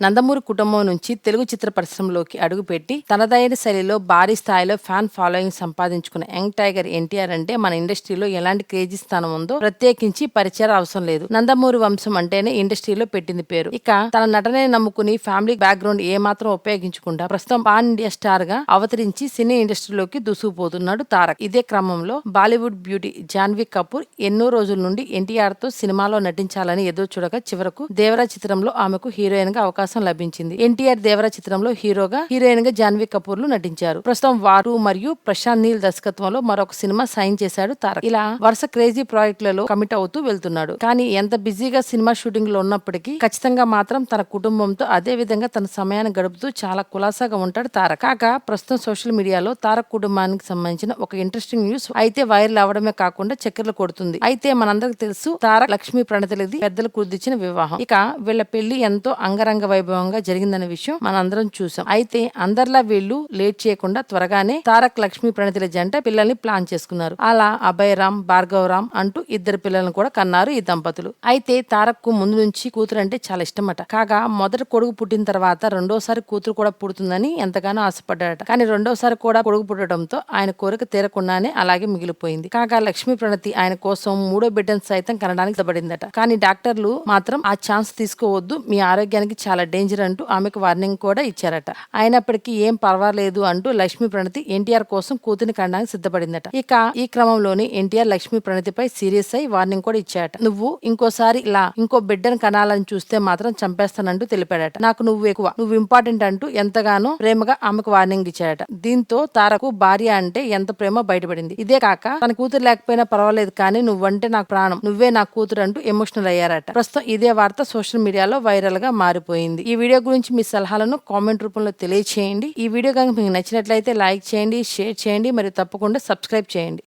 నందమూరి కుటుంబం నుంచి తెలుగు చిత్ర పరిశ్రమలోకి అడుగుపెట్టి తనదైన శైలిలో భారీ స్థాయిలో ఫ్యాన్ ఫాలోయింగ్ సంపాదించుకున్న యంగ్ టైగర్ ఎన్టీఆర్ అంటే మన ఇండస్ట్రీలో ఎలాంటి క్రేజీ స్థానం ఉందో ప్రత్యేకించి పరిచయం అవసరం లేదు. నందమూరి వంశం అంటేనే ఇండస్ట్రీలో పెట్టింది పేరు. ఇక తన నటనే నమ్ముకుని ఫ్యామిలీ బ్యాక్గ్రౌండ్ ఏమాత్రం ఉపయోగించకుండా ప్రస్తుతం పాన్ ఇండియా స్టార్ గా అవతరించి సినీ ఇండస్ట్రీలోకి దూసుకుపోతున్నాడు తారక్. ఇదే క్రమంలో బాలీవుడ్ బ్యూటీ జాన్వీ కపూర్ ఎన్నో రోజుల నుండి ఎన్టీఆర్ తో సినిమాలో నటించాలని ఎదురు చూడగా చివరకు దేవరా చిత్రంలో ఆమెకు హీరోయిన్ గా అవకాశం లభించింది. ఎన్టీఆర్ దేవరా చిత్రంలో హీరోయిన్ గా జాన్వీ కపూర్ లు నటించారు. ప్రస్తుతం వారు మరియు ప్రశాంత్ నీల్ దర్శకత్వంలో మరొక సినిమా సైన్ చేశాడు తారక్. ఇలా వరుస క్రేజీ ప్రాజెక్టులలో కమిట్ అవుతూ వెళ్తున్నాడు. కానీ ఎంత బిజీగా సినిమా షూటింగ్ లో ఉన్నప్పటికీ ఖచ్చితంగా మాత్రం తన కుటుంబంతో అదే విధంగా తన సమయాన్ని గడుపుతూ చాలా కులాసాగా ఉంటాడు తారక్. కాగా ప్రస్తుతం సోషల్ మీడియాలో తారక్ కుటుంబానికి సంబంధించిన ఒక ఇంట్రెస్టింగ్ న్యూస్ అయితే వైరల్ అవడమే కాకుండా చక్కెర్లు కొడుతుంది. అయితే మనందరికి తెలుసు తారక్ లక్ష్మీ ప్రణతిలది పెద్దలు కుదిర్చిన వివాహం. ఇక వీళ్ళ పెళ్లి ఎంతో అంగరంగ వైభవంగా జరిగిందనే విషయం మనందరం చూసాం. అయితే అందరిలా వీళ్ళు లేట్ చేయకుండా త్వరగానే తారక్ లక్ష్మీ ప్రణతిల జంట పిల్లల్ని ప్లాన్ చేసుకున్నారు. అలా అభయరామ్ భార్గవరామ్ అంటూ ఇద్దరు పిల్లలను కూడా కన్నారు ఈ దంపతులు. అయితే తారక్ కు ముందు నుంచి కూతురు అంటే చాలా ఇష్టమట. కాగా మొదటి కొడుకు పుట్టిన తర్వాత రెండోసారి కూతురు కూడా పుడుతుందని ఎంతగానో ఆశపడ్డాడట. కానీ రెండోసారి కూడా కొడుకు పుట్టడంతో ఆయన కోరిక తీరకుండానే అలాగే మిగిలిపోయింది. కాగా లక్ష్మీ ప్రణతి ఆయన కోసం మూడో బిడ్డను సైతం కనడానికి సిద్ధపడిందట. కానీ డాక్టర్లు మాత్రం ఆ ఛాన్స్ తీసుకోవద్దు, మీ ఆరోగ్యానికి చాలా డేంజర్ అంటూ ఆమెకు వార్నింగ్ కూడా ఇచ్చారట. అయినప్పటికీ ఏం పర్వాలేదు అంటూ లక్ష్మీ ప్రణతి ఎన్టీఆర్ కోసం కూతురిని కనడానికి సిద్ధపడిందట. ఇక ఈ క్రమంలోనే ఎన్టీఆర్ లక్ష్మీ ప్రణతిపై సీరియస్ అయి వార్నింగ్ కూడా ఇచ్చాడట. నువ్వు ఇంకోసారి ఇలా ఇంకో బిడ్డను కనాలని చూస్తే మాత్రం చంపేస్తానంటూ తెలిపాడట. నాకు నువ్వు ఎక్కువ, నువ్వు ఇంపార్టెంట్ అంటూ ఎంతగానో ప్రేమగా ఆమెకు వార్నింగ్ ఇచ్చాడట. దీంతో తారకు భార్య అంటే ఎంత ప్రేమ బయటపడింది. ఇదే కాక తన కూతురు లేకపోయినా పర్వాలేదు కానీ నువ్వంటే నాకు ప్రాణం, నువ్వే నా కూతురు అంటూ ఎమోషనల్ అయ్యారట. ప్రస్తుతం ఇదే వార్త సోషల్ మీడియాలో వైరల్ గా మారిపోయింది. ఈ వీడియో గురించి మీ సలహాలను కామెంట్ రూపంలో తెలియచేయండి. ఈ వీడియో కనుక మీకు నచ్చినట్లయితే లైక్ చేయండి, షేర్ చేయండి మరియు తప్పకుండా సబ్స్క్రైబ్ చేయండి.